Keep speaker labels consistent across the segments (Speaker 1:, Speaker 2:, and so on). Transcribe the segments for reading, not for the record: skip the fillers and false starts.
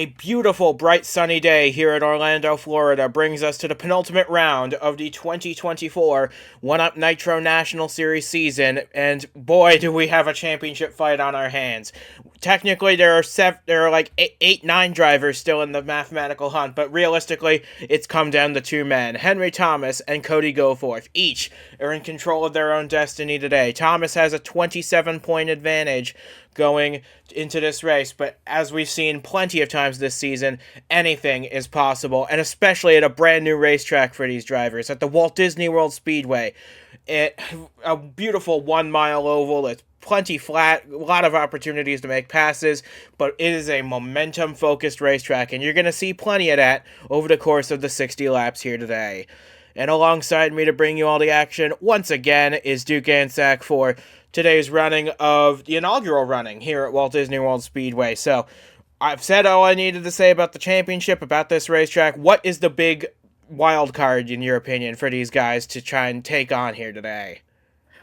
Speaker 1: A beautiful, bright, sunny day here in Orlando, Florida brings us to the penultimate round of the 2024 1-Up Nitro National Series season, and boy, do we have a championship fight on our hands. Technically, there are like eight, nine drivers still in the mathematical hunt, but realistically, it's come down to two men. Henry Thomas and Cody Goforth each are in control of their own destiny today. Thomas has a 27-point advantage going into this race, but as we've seen plenty of times this season, anything is possible, and especially at a brand new racetrack for these drivers, at the Walt Disney World Speedway. A beautiful 1 mile oval. It's plenty flat, a lot of opportunities to make passes, but it is a momentum-focused racetrack, and you're going to see plenty of that over the course of the 60 laps here today. And alongside me to bring you all the action, once again, is Duke Ansack for today's running of the inaugural running here at Walt Disney World Speedway. So, I've said all I needed to say about the championship, about this racetrack. What is the big wild card, in your opinion, for these guys to try and take on here today?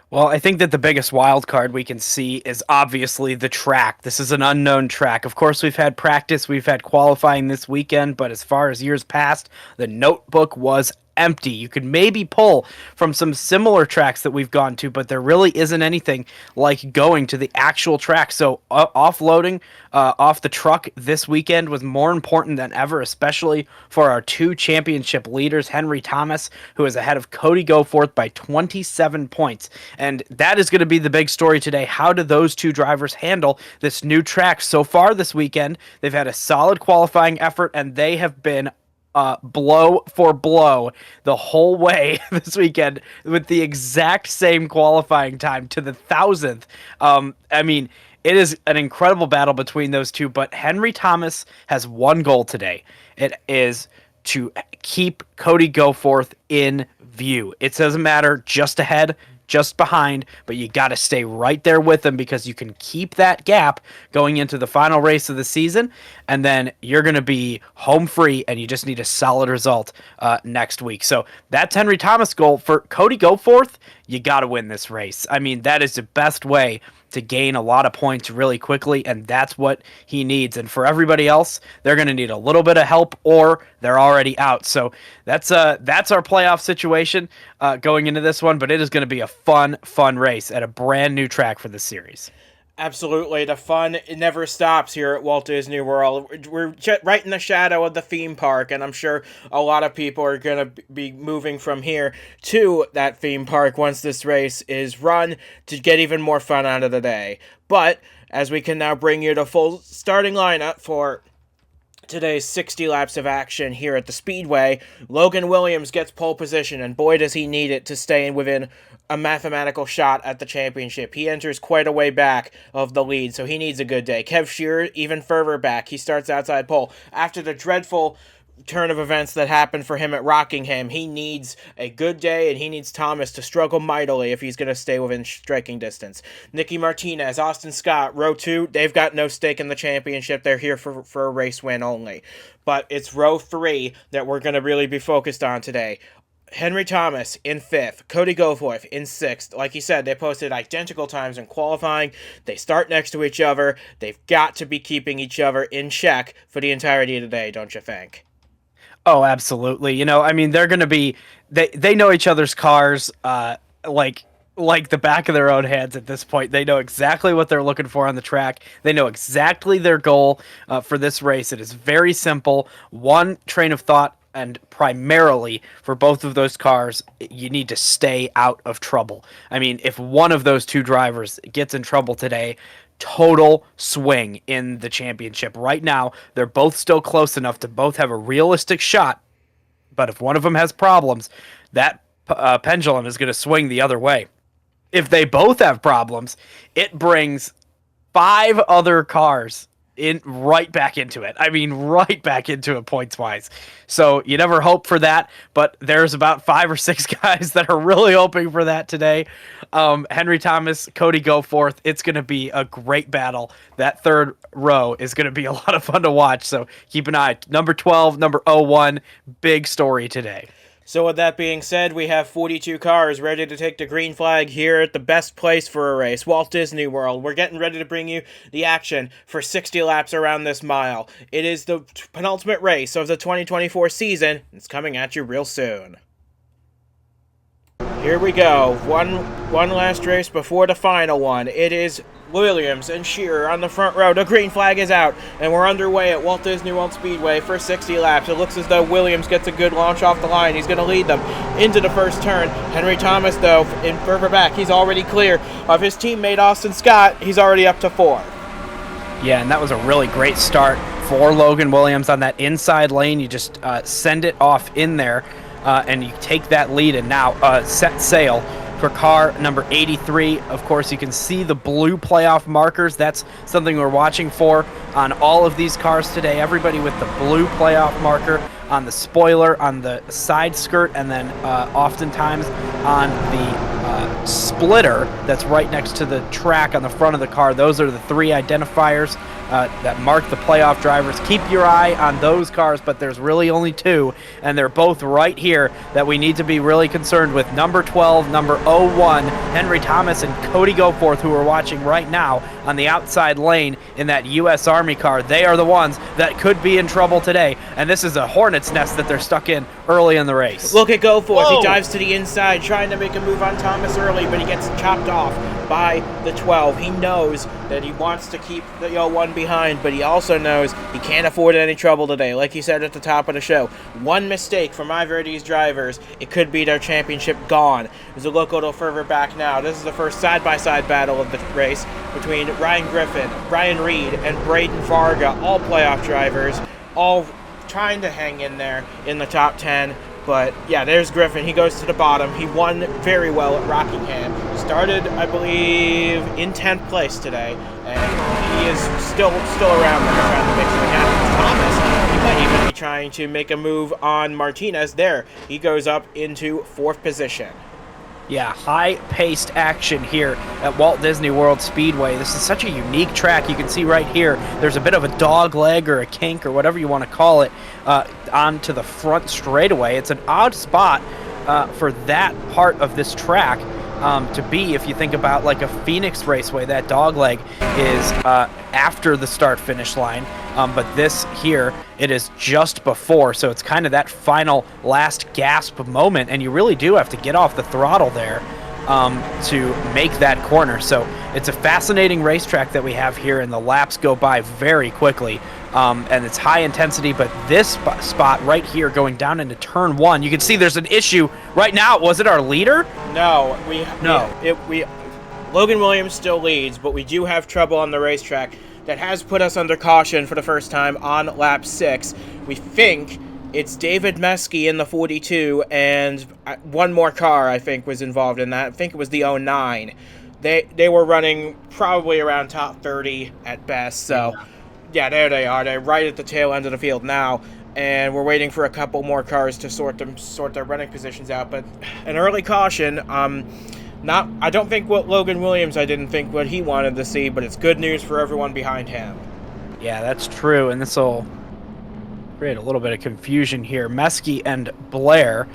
Speaker 2: Well, I think that the biggest wild card we can see is obviously the track. This is an unknown track. Of course, we've had practice, we've had qualifying this weekend, but as far as years past, the notebook was empty. You could maybe pull from some similar tracks that we've gone to, but there really isn't anything like going to the actual track. So offloading off the truck this weekend was more important than ever, especially for our two championship leaders, Henry Thomas, who is ahead of Cody Goforth by 27 points. And that is going to be the big story today. How do those two drivers handle this new track? So far this weekend, they've had a solid qualifying effort, and they have been blow for blow the whole way this weekend with the exact same qualifying time to the thousandth. I mean, it is an incredible battle between those two, but Henry Thomas has one goal today. It is to keep Cody Goforth in view. It doesn't matter just ahead, just behind, but you got to stay right there with them because you can keep that gap going into the final race of the season, and then you're going to be home free, and you just need a solid result next week. So that's Henry Thomas' goal. For Cody Goforth, you got to win this race. I mean, that is the best way to gain a lot of points really quickly, and that's what he needs. And for everybody else, they're going to need a little bit of help, or they're already out. So that's our playoff situation going into this one, but it is going to be a fun race at a brand new track for the series.
Speaker 1: Absolutely, the fun never stops here at Walt Disney World. We're right in the shadow of the theme park, and I'm sure a lot of people are going to be moving from here to that theme park once this race is run to get even more fun out of the day. But as we can now bring you the full starting lineup for today's 60 laps of action here at the Speedway, Logan Williams gets pole position, and boy does he need it to stay within a mathematical shot at the championship. He enters quite a way back of the lead, so he needs a good day. Kev Shearer even further back. He starts outside pole. After the dreadful turn of events that happened for him at Rockingham, he needs a good day, and he needs Thomas to struggle mightily if he's going to stay within striking distance. Nicky Martinez, Austin Scott, row 2, they've got no stake in the championship. They're here for a race win only. But it's row 3 that we're going to really be focused on today. Henry Thomas in 5th, Cody Goforth in 6th. Like you said, they posted identical times in qualifying. They start next to each other. They've got to be keeping each other in check for the entirety of the day, don't you think?
Speaker 2: Oh, absolutely. You know, I mean, they're going to be they know each other's cars like the back of their own hands at this point. They know exactly what they're looking for on the track. They know exactly their goal for this race. It is very simple. One train of thought, and primarily for both of those cars, you need to stay out of trouble. I mean, if one of those two drivers gets in trouble today, total swing in the championship. Right now, they're both still close enough to both have a realistic shot, but if one of them has problems, that pendulum is going to swing the other way. If they both have problems, it brings 5 other cars right back into it. I mean, right back into it points wise. So you never hope for that, but there's about 5 or 6 guys that are really hoping for that today. Henry Thomas, Cody Goforth, it's going to be a great battle. That third row is going to be a lot of fun to watch. So keep an eye. Number 12, number 01, big story today.
Speaker 1: So with that being said, we have 42 cars ready to take the green flag here at the best place for a race, Walt Disney World. We're getting ready to bring you the action for 60 laps around this mile. It is the penultimate race of the 2024 season. It's coming at you real soon. Here we go. One last race before the final one. It is Williams and Shearer on the front row. The green flag is out, and we're underway at Walt Disney World Speedway for 60 laps. It looks as though Williams gets a good launch off the line. He's going to lead them into the first turn. Henry Thomas, though, in further back, he's already clear of his teammate Austin Scott. He's already up to 4.
Speaker 2: Yeah, and that was a really great start for Logan Williams on that inside lane. You just send it off in there, and you take that lead, and now set sail for car number 83. Of course, you can see the blue playoff markers. That's something we're watching for on all of these cars today. Everybody with the blue playoff marker on the spoiler, on the side skirt, and then oftentimes on the splitter that's right next to the track on the front of the car. Those are the 3 identifiers that mark the playoff drivers. Keep your eye on those cars, but there's really only 2, and they're both right here that we need to be really concerned with. Number 12, number 01, Henry Thomas and Cody Goforth, who are watching right now on the outside lane in that U.S. Army car. They are the ones that could be in trouble today, and this is a hornet's nest that they're stuck in early in the race.
Speaker 1: Look at Goforth. Whoa. He dives to the inside, trying to make a move on Thomas early, but he gets chopped off by the 12. He knows that he wants to keep the 01 behind, but he also knows he can't afford any trouble today. Like he said at the top of the show, one mistake from either of these drivers, it could be their championship gone. There's a look a little further back now. This is the first side-by-side battle of the race between Ryan Griffin, Ryan Reed, and Braden Varga, all playoff drivers, all trying to hang in there in the top 10. But yeah, there's Griffin. He goes to the bottom. He won very well at Rockingham. Started, I believe, in 10th place today, and he is still around there trying to make sure it happens. Thomas, he might even be trying to make a move on Martinez. There, he goes up into 4th position.
Speaker 2: Yeah, high-paced action here at Walt Disney World Speedway. This is such a unique track. You can see right here, there's a bit of a dog leg or a kink or whatever you want to call it onto the front straightaway. It's an odd spot for that part of this track to be. If you think about like a Phoenix Raceway, that dog leg is after the start-finish line. But this here, it is just before, so it's kind of that final last gasp moment, and you really do have to get off the throttle there to make that corner. So it's a fascinating racetrack that we have here, and the laps go by very quickly, and it's high intensity. But this spot right here going down into turn 1, you can see there's an issue right now. Was it our leader?
Speaker 1: No. Logan Williams still leads, but we do have trouble on the racetrack that has put us under caution for the first time on lap 6. We think it's David Meskey in the 42, and one more car, I think, was involved in that. I think it was the 09. They were running probably around top 30 at best, so yeah, there they are. They're right at the tail end of the field now, and we're waiting for a couple more cars to sort their running positions out. But an early caution, I don't think what Logan Williams, I didn't think what he wanted to see, but it's good news for everyone behind him.
Speaker 2: Yeah, that's true, and this will create a little bit of confusion here. Meskey and Blair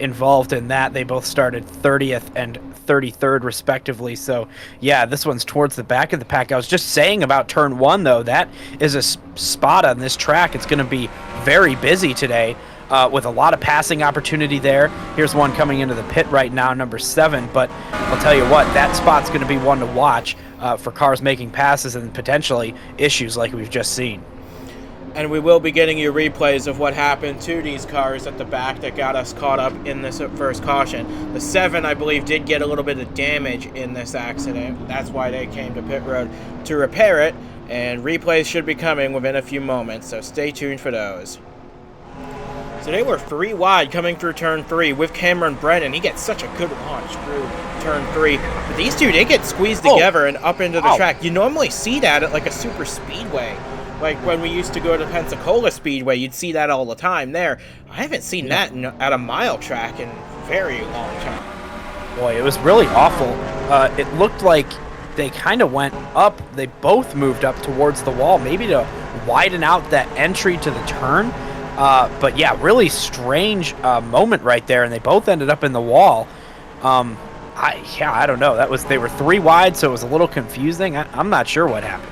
Speaker 2: involved in that. They both started 30th and 33rd respectively, so yeah, this one's towards the back of the pack. I was just saying about turn 1, though, that is a spot on this track. It's going to be very busy today. With a lot of passing opportunity there. Here's one coming into the pit right now, number 7, but I'll tell you what, that spot's going to be one to watch for cars making passes and potentially issues like we've just seen.
Speaker 1: And we will be getting you replays of what happened to these cars at the back that got us caught up in this first caution. The 7, I believe, did get a little bit of damage in this accident. That's why they came to pit road to repair it, and replays should be coming within a few moments, so stay tuned for those. So they were 3 wide coming through turn 3 with Cameron Brennan. He gets such a good launch through turn 3. But these two, they get squeezed together and up into the track. You normally see that at like a super speedway. Like when we used to go to Pensacola Speedway, you'd see that all the time there. I haven't seen that at a mile track in a very long time.
Speaker 2: Boy, it was really awful. It looked like they kind of went up. They both moved up towards the wall, maybe to widen out that entry to the turn. But yeah, really strange moment right there, and they both ended up in the wall. I don't know. They were 3 wide, so it was a little confusing. I'm not sure what happened.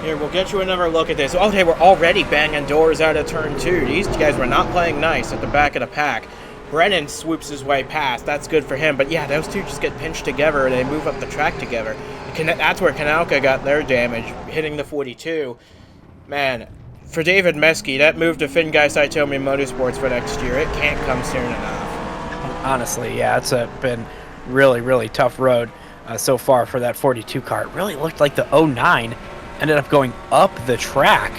Speaker 1: Here, we'll get you another look at this. Oh, they were already banging doors out of turn 2. These guys were not playing nice at the back of the pack. Brennan swoops his way past. That's good for him. But yeah, those two just get pinched together and they move up the track together. That's where Kanalka got their damage, hitting the 42. Man, for David Meske, that move to Fingai Saitomi Motorsports for next year, it can't come soon enough.
Speaker 2: Honestly, yeah, it's been really, really tough road so far for that 42 car. It really looked like the 09 ended up going up the track,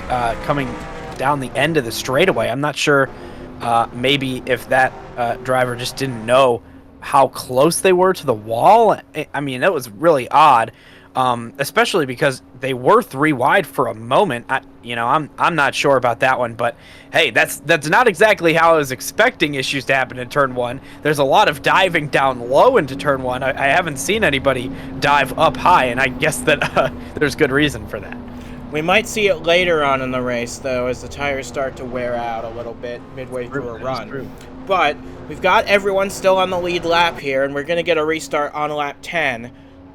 Speaker 2: coming down the end of the straightaway. I'm not sure, maybe if that driver just didn't know how close they were to the wall. I mean, that was really odd, especially because they were 3 wide for a moment. I'm not sure about that one, but hey, that's not exactly how I was expecting issues to happen in turn 1. There's a lot of diving down low into turn 1. I haven't seen anybody dive up high, and I guess that there's good reason for that.
Speaker 1: We might see it later on in the race, though, as the tires start to wear out a little bit midway through a run. But we've got everyone still on the lead lap here, and we're going to get a restart on lap 10.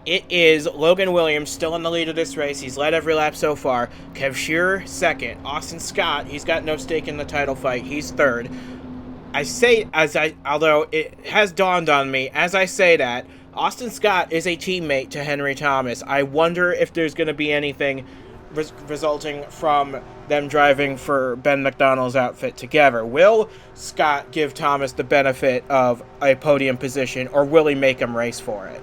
Speaker 1: It is Logan Williams still in the lead of this race. He's led every lap so far. Kev Shearer, second. Austin Scott, he's got no stake in the title fight. He's third. Although it has dawned on me, as I say that, Austin Scott is a teammate to Henry Thomas. I wonder if there's going to be anything resulting from them driving for Ben McDonald's outfit together. Will Scott give Thomas the benefit of a podium position, or will he make him race for it?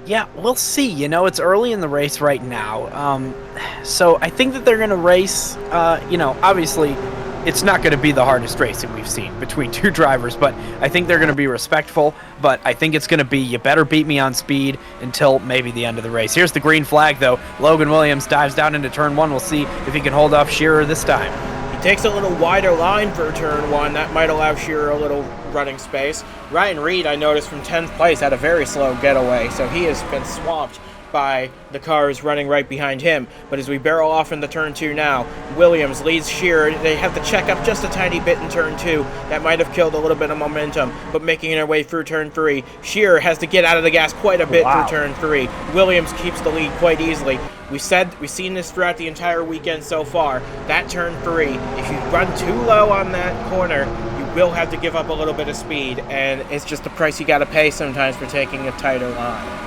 Speaker 2: Yeah, we'll see. It's early in the race right now. So I think that they're going to race, obviously it's not going to be the hardest racing we've seen between 2 drivers, but I think they're going to be respectful. But I think it's going to be, you better beat me on speed until maybe the end of the race. Here's the green flag, though. Logan Williams dives down into turn 1. We'll see if he can hold off Shearer this time.
Speaker 1: He takes a little wider line for turn 1. That might allow Shearer a little running space. Ryan Reed, I noticed, from 10th place, had a very slow getaway, so he has been swamped by the cars running right behind him. But as we barrel off into turn 2 now, Williams leads Shearer. They have to check up just a tiny bit in turn 2. That might have killed a little bit of momentum, but making their way through turn 3. Shearer has to get out of the gas quite a bit through turn 3. Williams keeps the lead quite easily. We've seen this throughout the entire weekend so far. That turn 3, if you run too low on that corner, you will have to give up a little bit of speed, and it's just the price you got to pay sometimes for taking a tighter line.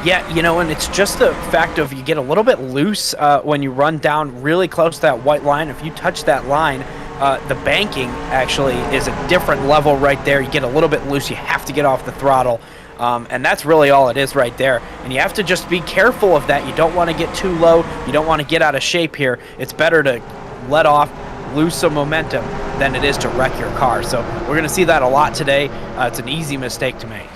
Speaker 2: Yeah, and it's just the fact of you get a little bit loose when you run down really close to that white line. If you touch that line, the banking actually is a different level right there. You get a little bit loose. You have to get off the throttle. And that's really all it is right there. And you have to just be careful of that. You don't want to get too low. You don't want to get out of shape here. It's better to let off, lose some momentum than it is to wreck your car. So we're going to see that a lot today. It's an easy mistake to make.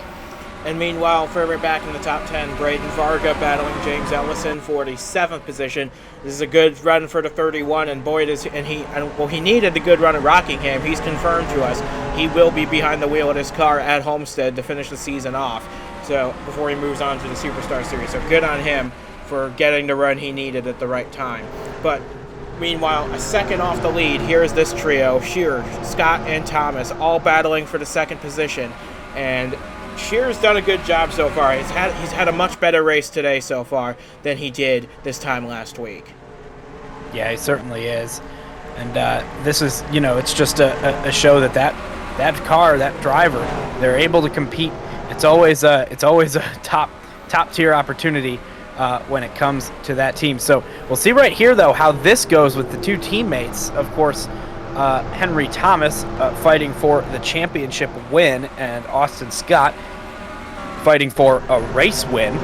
Speaker 1: And meanwhile, further back in the top 10, Braden Varga battling James Ellison for the 7th position. This is a good run for the 31, and boy, he needed the good run at Rockingham. He's confirmed to us he will be behind the wheel of his car at Homestead to finish the season off. So before he moves on to the Superstar Series, so good on him for getting the run he needed at the right time. But meanwhile, a second off the lead, here's this trio: Shearer, Scott, and Thomas, all battling for the 2nd position, and Shearer's done a good job so far. He's had a much better race today so far than he did this time last week.
Speaker 2: Yeah, he certainly is. And this is, it's just a show that car, that driver, they're able to compete. It's always a top tier opportunity when it comes to that team. So we'll see right here, though, how this goes with the 2 teammates. Of course, Henry Thomas fighting for the championship win, and Austin Scott fighting for a race win.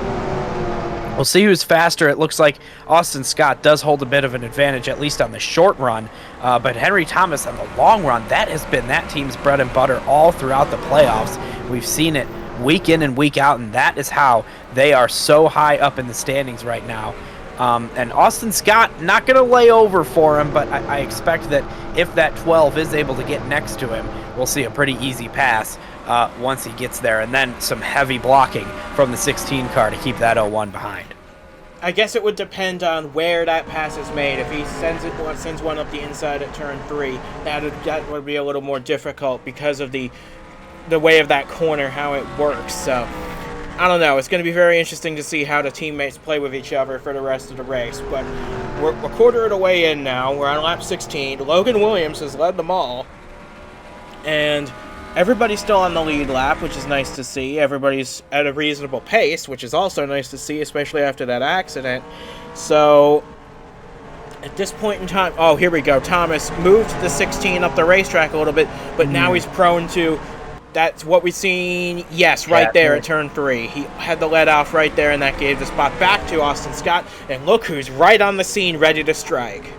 Speaker 2: We'll see who's faster. It looks like Austin Scott does hold a bit of an advantage, at least on the short run, but Henry Thomas on the long run, that has been that team's bread and butter all throughout the playoffs. We've seen it week in and week out, and that is how they are so high up in the standings right now. And Austin Scott, not going to lay over for him, but I expect that if that 12 is able to get next to him, we'll see a pretty easy pass once he gets there, and then some heavy blocking from the 16 car to keep that 01 behind.
Speaker 1: I guess it would depend on where that pass is made. If he sends one up the inside at turn 3, that would be a little more difficult because of the way of that corner, how it works. So I don't know. It's going to be very interesting to see how the teammates play with each other for the rest of the race. But we're a quarter of the way in now. We're on lap 16. Logan Williams has led them all. And everybody's still on the lead lap, which is nice to see. Everybody's at a reasonable pace, which is also nice to see, especially after that accident. So at this point in time... Oh, here we go. Thomas moved the 16 up the racetrack a little bit, but now he's prone to... That's what we've seen, yes, right there at turn 3. He had the let off right there, and that gave the spot back to Austin Scott. And look who's right on the scene, ready to strike.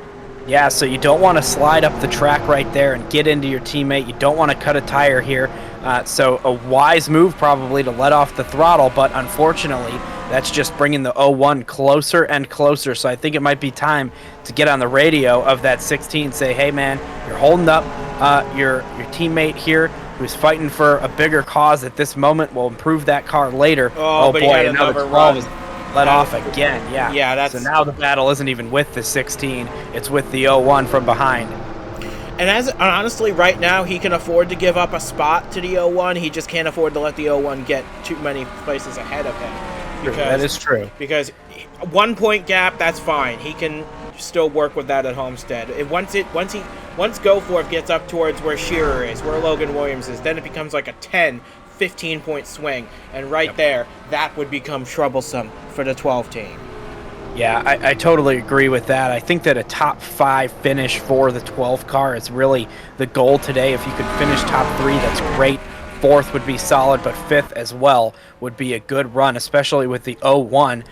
Speaker 2: Yeah, so you don't want to slide up the track right there and get into your teammate. You don't want to cut a tire here. So a wise move probably to let off the throttle, but unfortunately, that's just bringing the 01 closer and closer. So I think it might be time to get on the radio of that 16, say, hey, man, you're holding up your teammate here, who's fighting for a bigger cause at this moment. Will improve that car later.
Speaker 1: Oh boy, another 12
Speaker 2: is let off again. Yeah,
Speaker 1: that's...
Speaker 2: So now the battle isn't even with the 16, it's with the 01 from behind.
Speaker 1: And honestly, right now, he can afford to give up a spot to the 01. He just can't afford to let the 01 get too many places ahead of him.
Speaker 2: That is true.
Speaker 1: Because 1 point gap, that's fine. He can still work with that at Homestead. Once Goforth gets up towards where Shearer is, where Logan Williams is, then it becomes like a 10-15 point swing, and there, that would become troublesome for the 12 team.
Speaker 2: Yeah, I totally agree with that. I think that a top 5 finish for the 12 car is really the goal today. If you could finish top 3, that's great. 4th would be solid, but 5th as well would be a good run, especially with the 01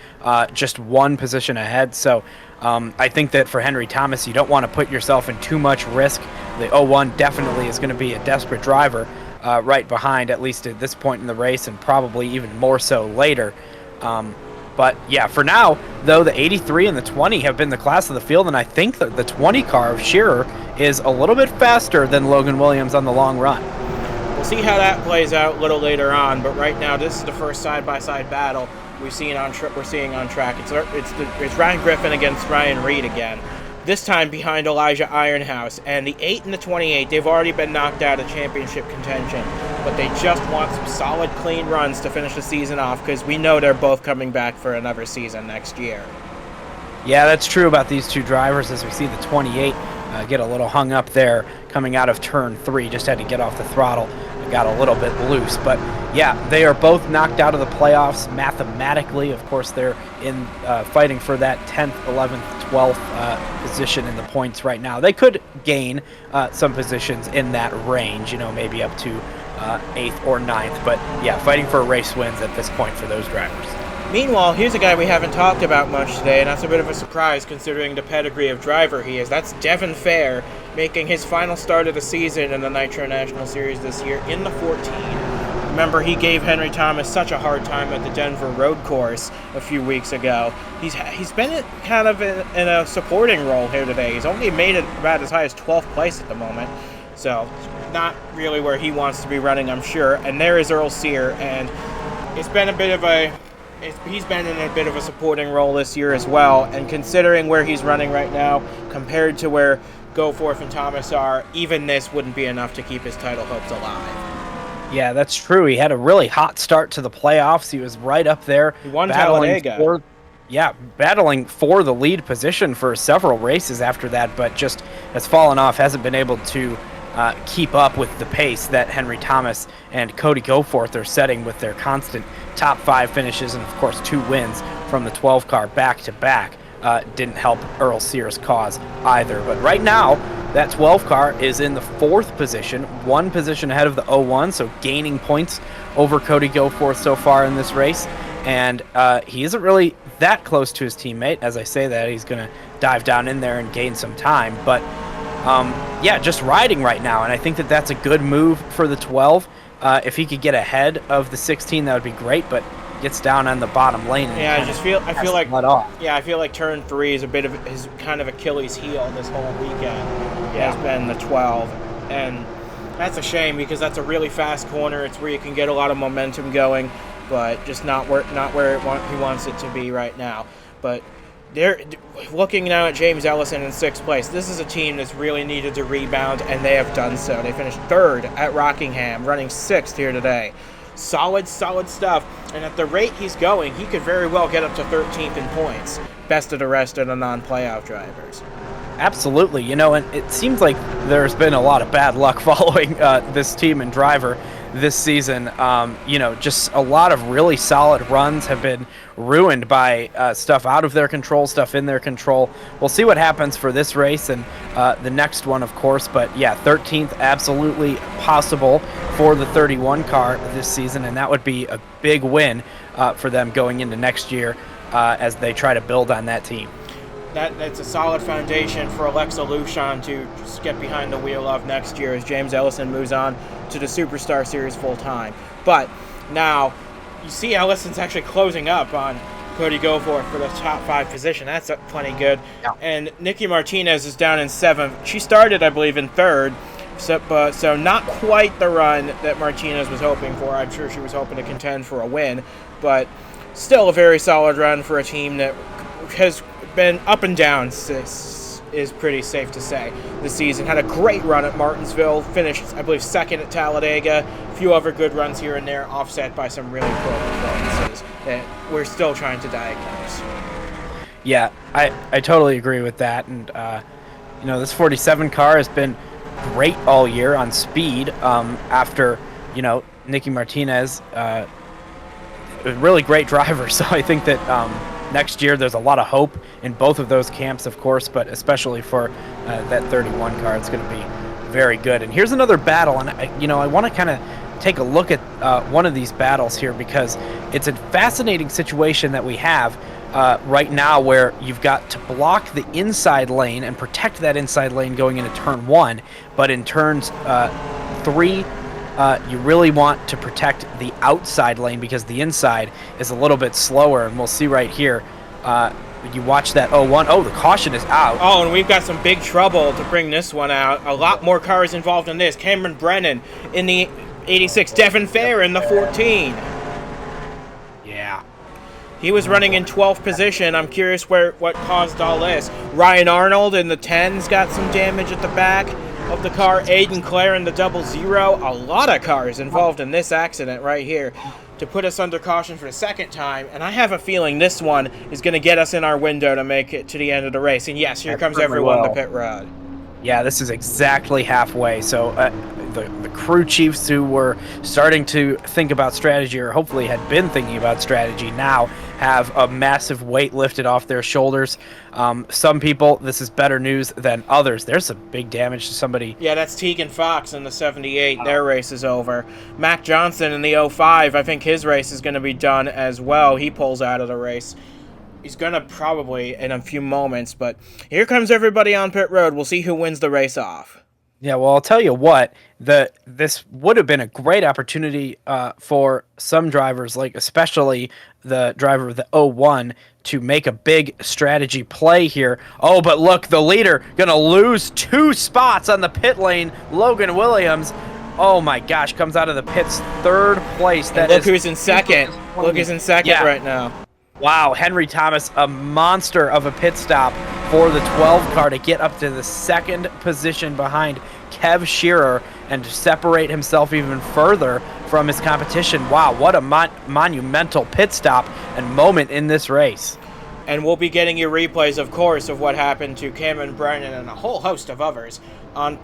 Speaker 2: just 1 position ahead. So I think that for Henry Thomas, you don't want to put yourself in too much risk. The 01 definitely is going to be a desperate driver right behind, at least at this point in the race, and probably even more so later. But yeah, for now, though, the 83 and the 20 have been the class of the field, and I think that the 20 car of Shearer is a little bit faster than Logan Williams on the long run.
Speaker 1: We'll see how that plays out a little later on, but right now this is the first side-by-side battle we're seeing on track. It's Ryan Griffin against Ryan Reed again. This time behind Elijah Ironhouse, and the 8 and the 28, they've already been knocked out of championship contention, but they just want some solid, clean runs to finish the season off, because we know they're both coming back for another season next year.
Speaker 2: Yeah, that's true about these two drivers, as we see the 28 get a little hung up there coming out of turn 3. Just had to get off the throttle. Got a little bit loose, but yeah, they are both knocked out of the playoffs mathematically. Of course, they're in fighting for that 10th, 11th, 12th position in the points right now. They could gain some positions in that range, maybe up to 8th or 9th, but yeah, fighting for race wins at this point for those drivers.
Speaker 1: Meanwhile, here's a guy we haven't talked about much today, and that's a bit of a surprise considering the pedigree of driver he is. That's Devin Fair, making his final start of the season in the Nitro National Series this year in the 14. Remember, he gave Henry Thomas such a hard time at the Denver Road Course a few weeks ago. He's been kind of in a supporting role here today. He's only made it about as high as 12th place at the moment, so not really where he wants to be running, I'm sure. And there is Earl Sear, and it's been a bit of a... He's been in a bit of a supporting role this year as well, and considering where he's running right now compared to where Goforth and Thomas are, even this wouldn't be enough to keep his title hopes alive.
Speaker 2: Yeah, that's true. He had a really hot start to the playoffs. He was right up there.
Speaker 1: He won Talladega.
Speaker 2: Battling for the lead position for several races after that, but just has fallen off, hasn't been able to keep up with the pace that Henry Thomas and Cody Goforth are setting with their constant top 5 finishes, and of course 2 wins from the 12 car back-to-back didn't help Earl Sear's cause either. But right now, that 12 car is in the 4th position, 1 position ahead of the 01, so gaining points over Cody Goforth so far in this race. And he isn't really that close to his teammate. As I say that, he's going to dive down in there and gain some time. But yeah, just riding right now, and I think that that's a good move for the 12. If he could get ahead of the 16, that would be great, but gets down on the bottom lane.
Speaker 1: Yeah, I feel like turn 3 is a bit of his kind of Achilles heel this whole weekend. Has been the 12, and that's a shame because that's a really fast corner. It's where you can get a lot of momentum going, but just not where he wants it to be right now. But they're looking now at James Ellison in 6th place. This is a team that's really needed to rebound, and they have done so. They finished 3rd at Rockingham, running 6th here today. Solid stuff. And at the rate he's going, he could very well get up to 13th in points. Best of the rest of the non-playoff drivers.
Speaker 2: Absolutely, you know, and it seems like there's been a lot of bad luck following this team and driver this season. You know, just a lot of really solid runs have been ruined by stuff out of their control, stuff in their control. We'll see what happens for this race and the next one, of course. But yeah, 13th absolutely possible for the 31 car this season, and that would be a big win for them going into next year as they try to build on that team.
Speaker 1: That's a solid foundation for Alexa Lushon to just get behind the wheel of next year as James Ellison moves on to the Superstar Series full-time. But now, you see Ellison's actually closing up on Cody Goforth for the top 5 position. That's plenty good. Yeah. And Nikki Martinez is down in 7th. She started, I believe, in 3rd, so not quite the run that Martinez was hoping for. I'm sure she was hoping to contend for a win, but still a very solid run for a team that has been up and down, is pretty safe to say, this season. Had a great run at Martinsville, finished, I believe, 2nd at Talladega. A few other good runs here and there, offset by some really poor performances that we're still trying to diagnose.
Speaker 2: Yeah, I totally agree with that. And, you know, this 47 car has been great all year on speed after, you know, Nikki Martinez, a really great driver. So I think that next year there's a lot of hope in both of those camps, of course, but especially for that 31 car, it's going to be very good. And here's another battle, and I want to kind of take a look at one of these battles here because it's a fascinating situation that we have right now where you've got to block the inside lane and protect that inside lane going into turn 1, but in turns 3, you really want to protect the outside lane because the inside is a little bit slower, and we'll see right here. You watch that 0-1. Oh, the caution is out.
Speaker 1: Oh, and we've got some big trouble to bring this one out. A lot more cars involved in this. Cameron Brennan in the 86. Devin Fair in the 14.
Speaker 2: Yeah.
Speaker 1: He was running in 12th position. I'm curious what caused all this. Ryan Arnold in the 10's got some damage at the back of the car. Aiden Clare in the 00. A lot of cars involved in this accident right here to put us under caution for the 2nd time, and I have a feeling this one is going to get us in our window to make it to the end of the race. And yes, here comes everyone to pit road.
Speaker 2: Yeah, this is exactly halfway. So the crew chiefs who were starting to think about strategy, or hopefully had been thinking about strategy, now have a massive weight lifted off their shoulders. Some people, this is better news than others. There's some big damage to somebody.
Speaker 1: Yeah, that's Tegan Fox in the 78. Their race is over. Mac Johnson in the 05, I think his race is going to be done as well. He pulls out of the race. He's going to probably in a few moments, but here comes everybody on pit road. We'll see who wins the race off.
Speaker 2: Yeah, well, I'll tell you what, this would have been a great opportunity for some drivers, like especially the driver of the 01, to make a big strategy play here. Oh, but look, the leader going to lose 2 spots on the pit lane. Logan Williams, oh my gosh, comes out of the pits 3rd place.
Speaker 1: Look who's in 2nd. Look who's in 2nd right now.
Speaker 2: Wow, Henry Thomas, a monster of a pit stop for the 12 car to get up to the 2nd position behind Kev Shearer and to separate himself even further from his competition. Wow, what a monumental pit stop and moment in this race.
Speaker 1: And we'll be getting you replays, of course, of what happened to Cameron Brennan and a whole host of others on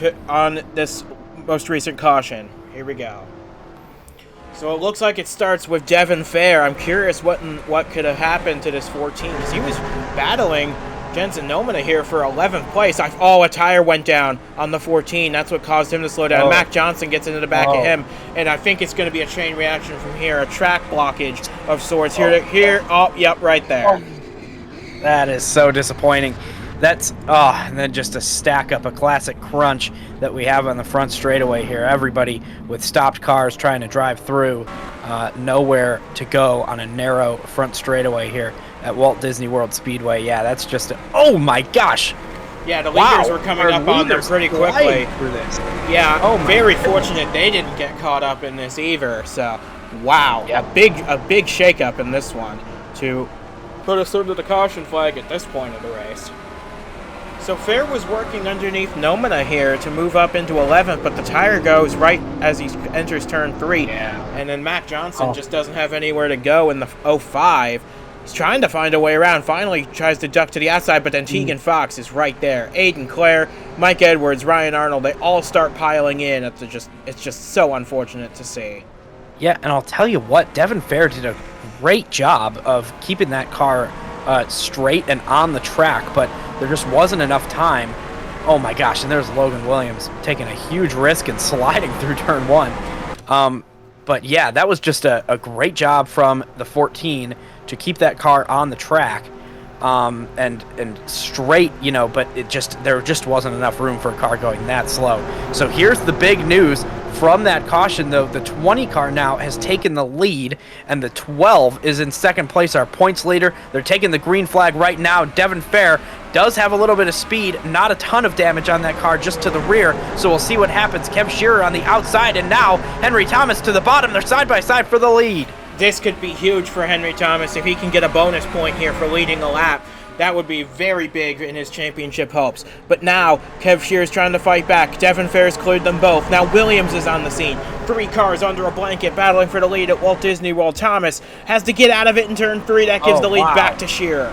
Speaker 1: this most recent caution. Here we go. So it looks like it starts with Devin Fair. I'm curious what could have happened to this 14, because he was battling Jensen Nomina here for 11th place. A tire went down on the 14. That's what caused him to slow down. Mac Johnson gets into the back of him, and I think it's going to be a chain reaction from here, a track blockage of sorts. Right there.
Speaker 2: That is so disappointing. That's, and then just a stack up, a classic crunch that we have on the front straightaway here. Everybody with stopped cars trying to drive through, nowhere to go on a narrow front straightaway here at Walt Disney World Speedway. Yeah, that's just oh my gosh.
Speaker 1: Yeah, the leaders were coming up on them pretty quickly.
Speaker 2: Through this.
Speaker 1: Yeah, very fortunate they didn't get caught up in this either. So, wow, a big shakeup in this one to put us under the caution flag at this point of the race. So Fair was working underneath Nomina here to move up into 11th, but the tire goes right as he enters turn 3.
Speaker 2: Yeah.
Speaker 1: And then Matt Johnson just doesn't have anywhere to go in the 05. He's trying to find a way around, finally tries to duck to the outside, but then Tegan Fox is right there. Aiden Clare, Mike Edwards, Ryan Arnold, they all start piling in. It's just so unfortunate to see.
Speaker 2: Yeah, and I'll tell you what, Devin Fair did a great job of keeping that car straight and on the track, but there just wasn't enough time. Oh my gosh, and there's Logan Williams taking a huge risk and sliding through turn 1. But yeah, that was just a great job from the 14 to keep that car on the track and straight, but there just wasn't enough room for a car going that slow. So here's the big news from that caution, though. The 20 car now has taken the lead, and the 12 is in second place, our points leader. They're taking the green flag right now. Devin Fair does have a little bit of speed, not a ton of damage on that car, just to the rear, so we'll see what happens. Kev Shearer on the outside, and now Henry Thomas to the bottom. They're side by side for the lead.
Speaker 1: This could be huge for Henry Thomas if he can get a bonus point here for leading a lap. That would be very big in his championship hopes. But now, Kev Shearer's trying to fight back. Devin Fair's cleared them both. Now Williams is on the scene. 3 cars under a blanket battling for the lead at Walt Disney World. Thomas has to get out of it in turn 3. That gives the lead back to Shearer.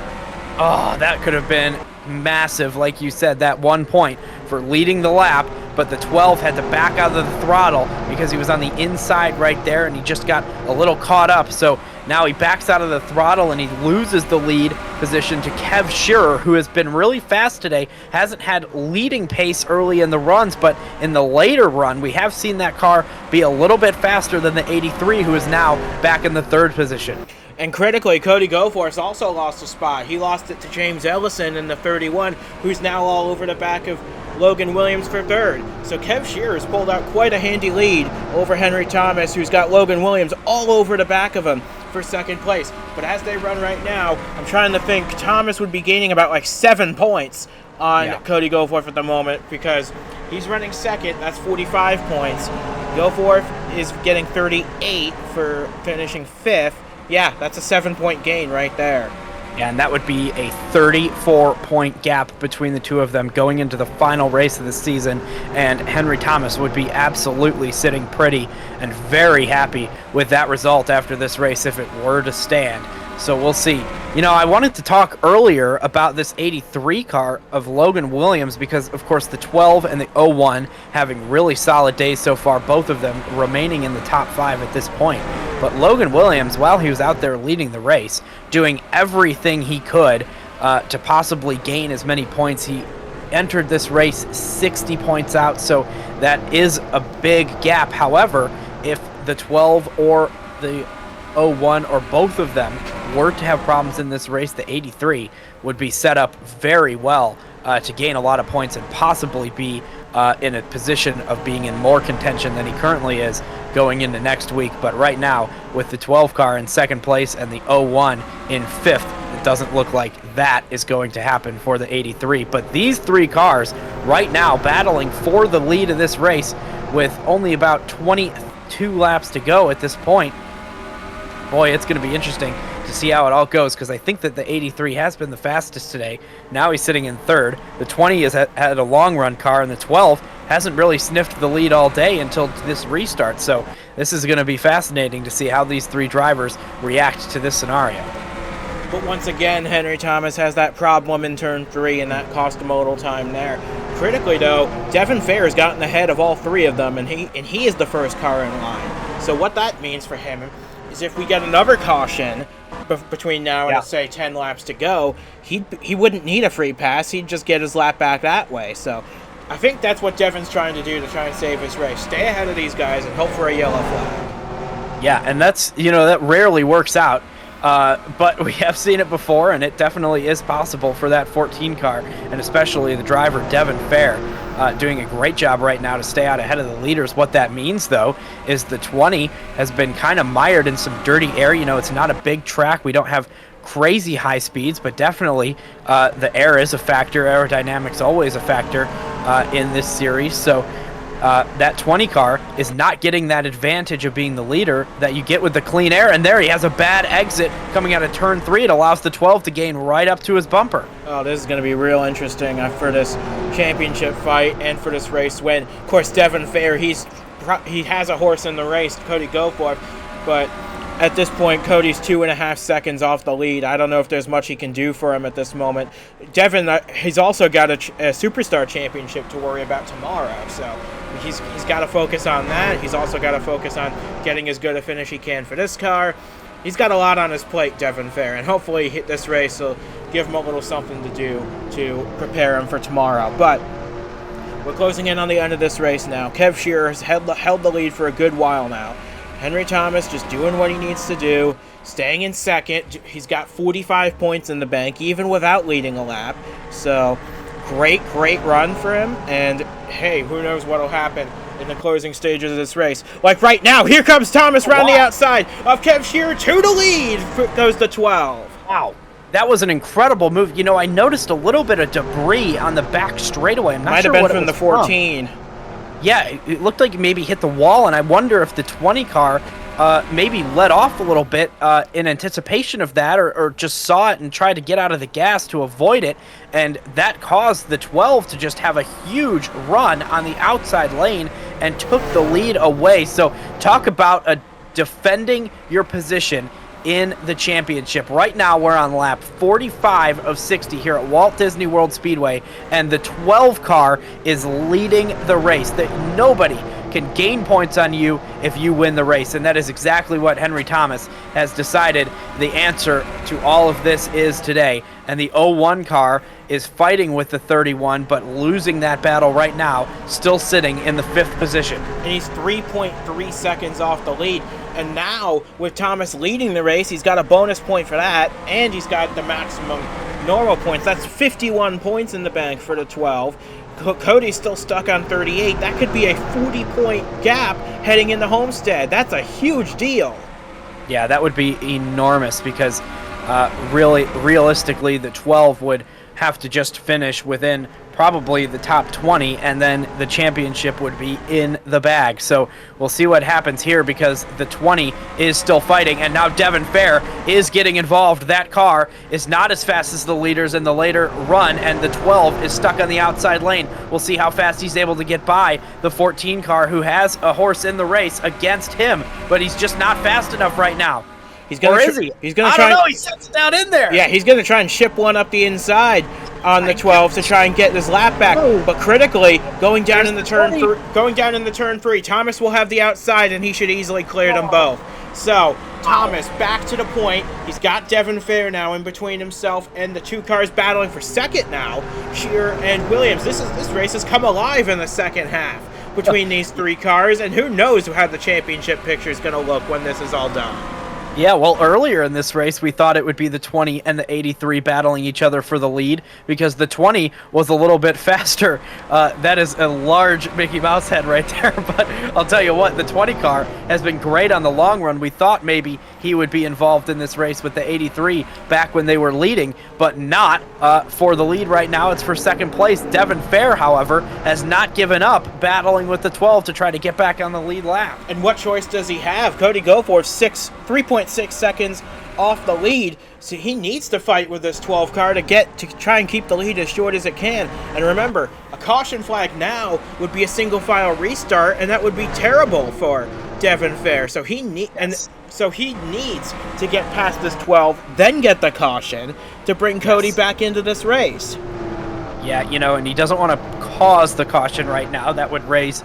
Speaker 2: Oh, that could have been massive, like you said, that 1 point for leading the lap, but the 12 had to back out of the throttle because he was on the inside right there, and he just got a little caught up. So now he backs out of the throttle and he loses the lead position to Kev Shearer, who has been really fast today. Hasn't had leading pace early in the runs, but in the later run, we have seen that car be a little bit faster than the 83, who is now back in the 3rd position.
Speaker 1: And critically, Cody Goforth also lost a spot. He lost it to James Ellison in the 31, who's now all over the back of Logan Williams for 3rd. So Kev Shearer's pulled out quite a handy lead over Henry Thomas, who's got Logan Williams all over the back of him for 2nd place. But as they run right now, I'm trying to think, Thomas would be gaining about 7 points on Cody Goforth at the moment, because he's running 2nd. That's 45 points. Goforth is getting 38 for finishing 5th. Yeah, that's a 7-point gain right there.
Speaker 2: Yeah, and that would be a 34-point gap between the two of them going into the final race of the season, and Henry Thomas would be absolutely sitting pretty and very happy with that result after this race if it were to stand. So we'll see. I wanted to talk earlier about this 83 car of Logan Williams because, of course, the 12 and the 01 having really solid days so far, both of them remaining in the top 5 at this point. But Logan Williams, while he was out there leading the race, doing everything he could to possibly gain as many points, he entered this race 60 points out, so that is a big gap. However, if the 12 or the 01 or both of them were to have problems in this race, the 83 would be set up very well to gain a lot of points and possibly be in a position of being in more contention than he currently is going into next week. But right now, with the 12 car in 2nd place and the 01 in 5th, it doesn't look like that is going to happen for the 83. But these 3 cars right now battling for the lead of this race with only about 22 laps to go at this point. Boy, it's going to be interesting to see how it all goes, because I think that the 83 has been the fastest today. Now he's sitting in 3rd. The 20 has had a long run car, and the 12 hasn't really sniffed the lead all day until this restart. So this is going to be fascinating to see how these 3 drivers react to this scenario.
Speaker 1: But once again, Henry Thomas has that problem in turn 3, and that cost him a little time there. Critically, though, Devin Fair has gotten ahead of all 3 of them, and he is the first car in line. So what that means for him is if we get another caution between now and, say, 10 laps to go, he wouldn't need a free pass. He'd just get his lap back that way. So I think that's what Devin's trying to do to try and save his race. Stay ahead of these guys and hope for a yellow flag.
Speaker 2: Yeah, and that's, that rarely works out. But we have seen it before, and it definitely is possible for that 14 car, and especially the driver, Devin Fair, doing a great job right now to stay out ahead of the leaders. What that means, though, is the 20 has been kind of mired in some dirty air. It's not a big track. We don't have crazy high speeds, but definitely the air is a factor. Aerodynamics always a factor in this series. So that 20 car is not getting that advantage of being the leader that you get with the clean air. And there he has a bad exit coming out of turn 3. It allows the 12 to gain right up to his bumper.
Speaker 1: Oh, this is going to be real interesting for this championship fight and for this race win. Of course, Devin Fair, he has a horse in the race, Cody Goforth, but at this point, Cody's 2.5 seconds off the lead. I don't know if there's much he can do for him at this moment. Devin, he's also got a Superstar Championship to worry about tomorrow, so he's got to focus on that. He's also got to focus on getting as good a finish he can for this car. He's got a lot on his plate, Devin Fair, and hopefully this race will give him a little something to do to prepare him for tomorrow. But we're closing in on the end of this race now. Kev Shearer has held the lead for a good while now. Henry Thomas just doing what he needs to do, staying in second. He's got 45 points in the bank, even without leading a lap. So, great run for him. And, hey, who knows what will happen in the closing stages of this race. Like right now, here comes Thomas around the outside of Kev Shearer to the lead. Goes the 12.
Speaker 2: Wow. That was an incredible move. You know, I noticed a little bit of debris on the back straightaway. I'm not sure what it was.
Speaker 1: Might have been from the 14.
Speaker 2: Yeah, it looked like it maybe hit the wall, and I wonder if the 20 car maybe let off a little bit in anticipation of that, or just saw it and tried to get out of the gas to avoid it, and that caused the 12 to just have a huge run on the outside lane and took the lead away. So talk about defending your position in the championship. Right now we're on lap 45 of 60 here at Walt Disney World Speedway, and the 12 car is leading the race. That nobody can gain points on you if you win the race, and that is exactly what Henry Thomas has decided the answer to all of this is today. And the 01 car is fighting with the 31, but losing that battle right now, still sitting in the 5th position.
Speaker 1: And he's 3.3 seconds off the lead. And now, with Thomas leading the race, he's got a bonus point for that, and he's got the maximum normal points. That's 51 points in the bank for the 12. Cody's still stuck on 38. That could be a 40-point gap heading into Homestead. That's a huge deal.
Speaker 2: Yeah, that would be enormous because realistically, the 12 would have to just finish within probably the top 20, and then the championship would be in the bag. So we'll see what happens here, because the 20 is still fighting, and now Devin Fair is getting involved. That car is not as fast as the leaders in the later run, and the 12 is stuck on the outside lane. We'll see how fast he's able to get by the 14 car, who has a horse in the race against him, but he's just not fast enough right now.
Speaker 1: He's gonna
Speaker 2: or is he?
Speaker 1: He's gonna
Speaker 2: I
Speaker 1: try.
Speaker 2: don't know. He sets it down in there.
Speaker 1: Yeah, he's gonna try and ship one up the inside on the 12 to try and get his lap back. But critically, going down in the turn 3, Thomas will have the outside, and he should easily clear them both. So Thomas back to the point. He's got Devin Fair now in between himself and the 2 cars battling for second now. Shearer and Williams. This race has come alive in the second half between these 3 cars, and who knows how the championship picture is going to look when this is all done.
Speaker 2: Yeah, well, earlier in this race, we thought it would be the 20 and the 83 battling each other for the lead, because the 20 was a little bit faster. That is a large Mickey Mouse head right there, but I'll tell you what, the 20 car has been great on the long run. We thought maybe he would be involved in this race with the 83 back when they were leading, but not for the lead right now. It's for second place. Devin Fair, however, has not given up battling with the 12 to try to get back on the lead lap.
Speaker 1: And what choice does he have? Cody Goforth, 3.6 seconds off the lead, so he needs to fight with this 12 car to try and keep the lead as short as it can. And remember, a caution flag now would be a single file restart, and that would be terrible for Devin Fair. So he needs to get past this 12, then get the caution to bring Cody back into this race.
Speaker 2: Yeah, you know, and he doesn't want to cause the caution right now. That would raise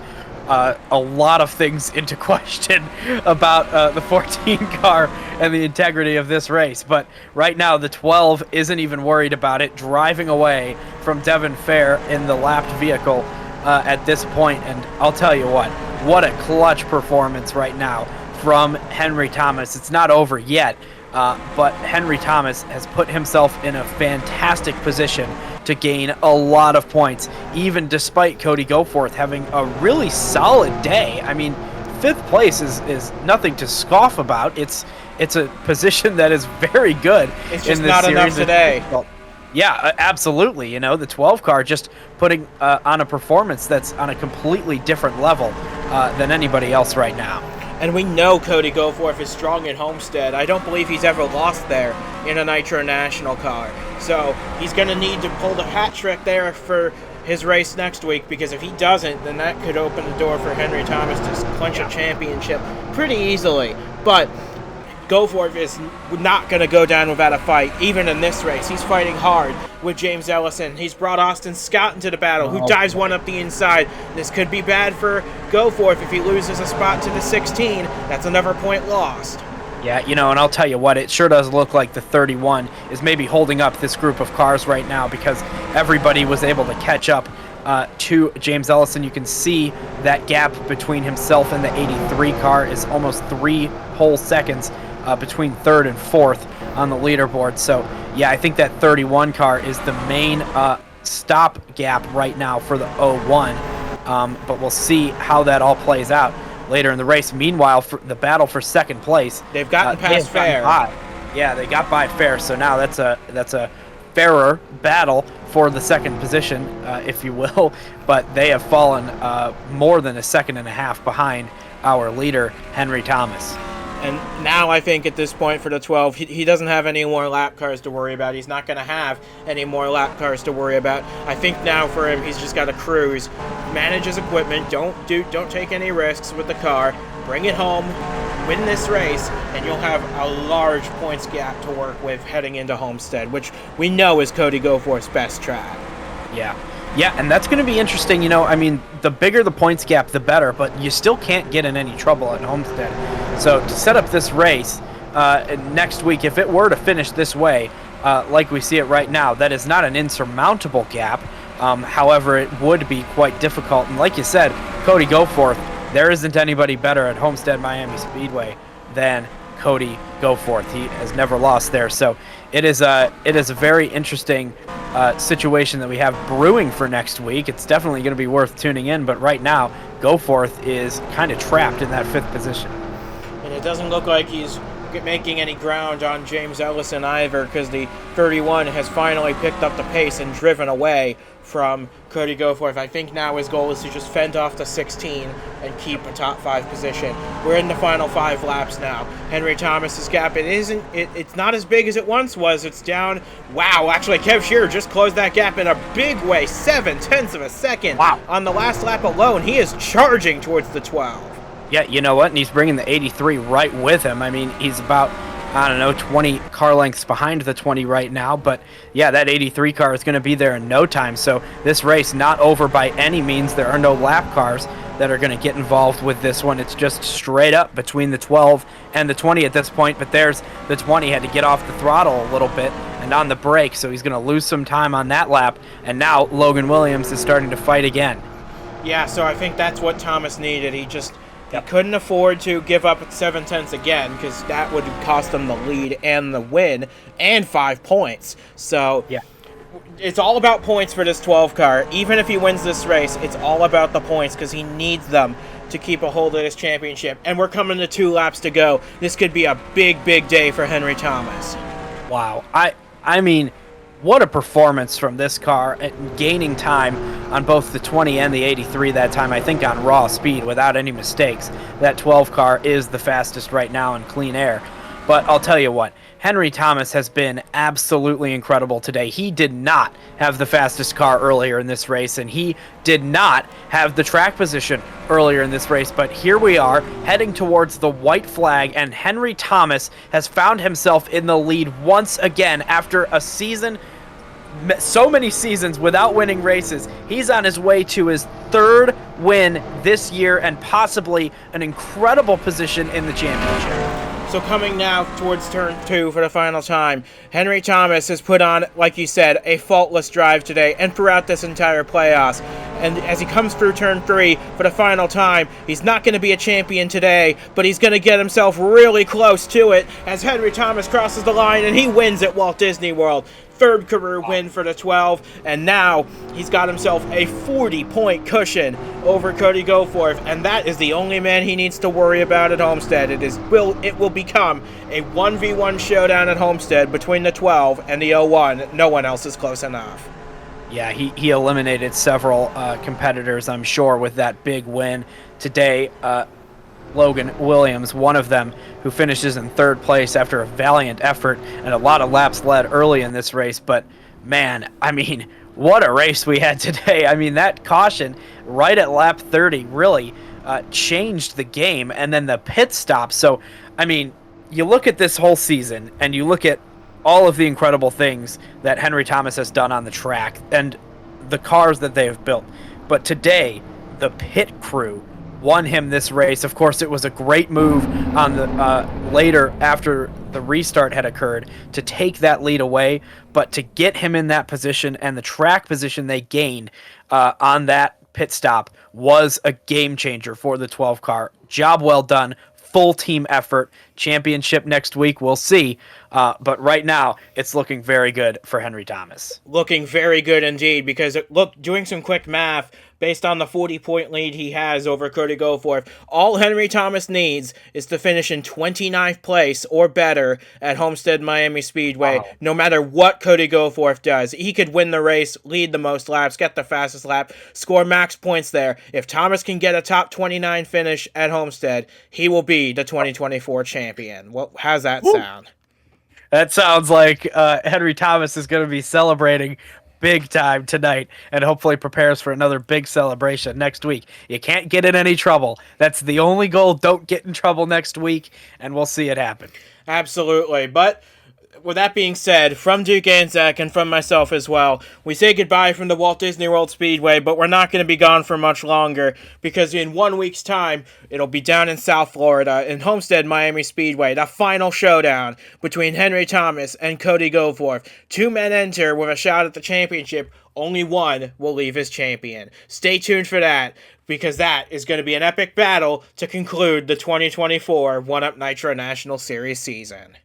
Speaker 2: a lot of things into question about the 14 car and the integrity of this race. But right now, the 12 isn't even worried about it, driving away from Devin Fair in the lapped vehicle at this point. And I'll tell you what a clutch performance right now from Henry Thomas. It's not over yet, but Henry Thomas has put himself in a fantastic position to gain a lot of points, even despite Cody Goforth having a really solid day. I mean, 5th place is nothing to scoff about. It's a position that is very good.
Speaker 1: It's just not enough today.
Speaker 2: Yeah, absolutely. You know, the 12 car just putting on a performance that's on a completely different level than anybody else right now.
Speaker 1: And we know Cody Goforth is strong at Homestead. I don't believe he's ever lost there in a Nitro National car. So he's going to need to pull the hat trick there for his race next week, because if he doesn't, then that could open the door for Henry Thomas to clinch a championship pretty easily. But Goforth is not going to go down without a fight, even in this race. He's fighting hard with James Ellison. He's brought Austin Scott into the battle, who dives one up the inside. This could be bad for Goforth if he loses a spot to the 16. That's another point lost.
Speaker 2: Yeah, you know, and I'll tell you what, it sure does look like the 31 is maybe holding up this group of cars right now, because everybody was able to catch up to James Ellison. You can see that gap between himself and the 83 car is almost 3 whole seconds between third and fourth on the leaderboard. So, yeah, I think that 31 car is the main stop gap right now for the 01. But we'll see how that all plays out later in the race. Meanwhile, for the battle for second place,
Speaker 1: they've gotten past Fair.
Speaker 2: Yeah, they got by Fair. So now that's a fairer battle for the second position, if you will. But they have fallen more than a second and a half behind our leader, Henry Thomas.
Speaker 1: And now I think at this point for the 12, he doesn't have any more lap cars to worry about. He's not going to have any more lap cars to worry about. I think now for him, he's just got to cruise, manage his equipment, don't take any risks with the car, bring it home, win this race, and you'll have a large points gap to work with heading into Homestead, which we know is Cody Goforth's best track.
Speaker 2: Yeah, and that's going to be interesting. You know, I mean, the bigger the points gap, the better, but you still can't get in any trouble at Homestead. So to set up this race next week, if it were to finish this way, like we see it right now, that is not an insurmountable gap. However, it would be quite difficult. And like you said, Cody Goforth, there isn't anybody better at Homestead Miami Speedway than Cody Goforth. He has never lost there. So it is a very interesting situation that we have brewing for next week. It's definitely going to be worth tuning in, but right now Goforth is kind of trapped in that 5th position.
Speaker 1: And it doesn't look like he's making any ground on James Ellison either, because the 31 has finally picked up the pace and driven away from Cody Goforth. I think now his goal is to just fend off the 16 and keep a top 5 position. We're in the final 5 laps now. Henry Thomas's gap, it's not as big as it once was. It's down. Wow, actually Kev Shearer just closed that gap in a big way, 7/10 of a second.
Speaker 2: Wow.
Speaker 1: On the last lap alone. He is charging towards the 12.
Speaker 2: Yeah, you know what? And he's bringing the 83 right with him. I mean, he's about, 20 car lengths behind the 20 right now. But, yeah, that 83 car is going to be there in no time. So this race not over by any means. There are no lap cars that are going to get involved with this one. It's just straight up between the 12 and the 20 at this point. But there's the 20 had to get off the throttle a little bit and on the brake. So he's going to lose some time on that lap. And now Logan Williams is starting to fight again.
Speaker 1: Yeah, so I think that's what Thomas needed. He couldn't afford to give up 7/10 again, because that would cost him the lead and the win and 5 points. So
Speaker 2: yeah,
Speaker 1: it's all about points for this 12 car. Even if he wins this race, it's all about the points, because he needs them to keep a hold of this championship. And we're coming to 2 laps to go. This could be a big, big day for Henry Thomas.
Speaker 2: Wow. I mean, what a performance from this car, gaining time on both the 20 and the 83 that time, I think on raw speed without any mistakes. That 12 car is the fastest right now in clean air. But I'll tell you what, Henry Thomas has been absolutely incredible today. He did not have the fastest car earlier in this race, and he did not have the track position earlier in this race. But here we are, heading towards the white flag, and Henry Thomas has found himself in the lead once again after a season, so many seasons without winning races. He's on his way to his 3rd win this year and possibly an incredible position in the championship.
Speaker 1: So coming now towards turn 2 for the final time, Henry Thomas has put on, like you said, a faultless drive today and throughout this entire playoffs. and as he comes through turn 3 for the final time, he's not going to be a champion today, but he's going to get himself really close to it as Henry Thomas crosses the line and he wins at Walt Disney World. Third career win for the 12, and now he's got himself a 40-point cushion over Cody Goforth, and that is the only man he needs to worry about at Homestead. It will become a 1v1 showdown at Homestead between the 12 and the 01. No one else is close enough.
Speaker 2: Yeah, he eliminated several competitors, I'm sure, with that big win today. Logan Williams, one of them, who finishes in third place after a valiant effort and a lot of laps led early in this race. But man, I mean, what a race we had today. I mean, that caution right at lap 30 really changed the game, and then the pit stop. So, I mean, you look at this whole season and you look at all of the incredible things that Henry Thomas has done on the track and the cars that they have built. But today, the pit crew won him this race. Of course, it was a great move on the later after the restart had occurred to take that lead away, but to get him in that position and the track position they gained on that pit stop was a game changer for the 12 car. Job well done. Full team effort. Championship next week, we'll see. But right now, it's looking very good for Henry Thomas.
Speaker 1: Looking very good indeed, because look, doing some quick math, based on the 40-point lead he has over Cody Goforth, all Henry Thomas needs is to finish in 29th place or better at Homestead Miami Speedway. Wow. No matter what Cody Goforth does, he could win the race, lead the most laps, get the fastest lap, score max points there. If Thomas can get a top 29 finish at Homestead, he will be the 2024 champion. How's that sound?
Speaker 2: That sounds like Henry Thomas is going to be celebrating big time tonight and hopefully prepares for another big celebration next week. You can't get in any trouble. That's the only goal. Don't get in trouble next week, and we'll see it happen.
Speaker 1: Absolutely. But with that being said, from Duke Anzac and from myself as well, we say goodbye from the Walt Disney World Speedway, but we're not going to be gone for much longer, because in 1 week's time, it'll be down in South Florida in Homestead Miami Speedway, the final showdown between Henry Thomas and Cody Goforth. 2 men enter with a shot at the championship. Only one will leave as champion. Stay tuned for that, because that is going to be an epic battle to conclude the 2024 1UP Nitro National Series season.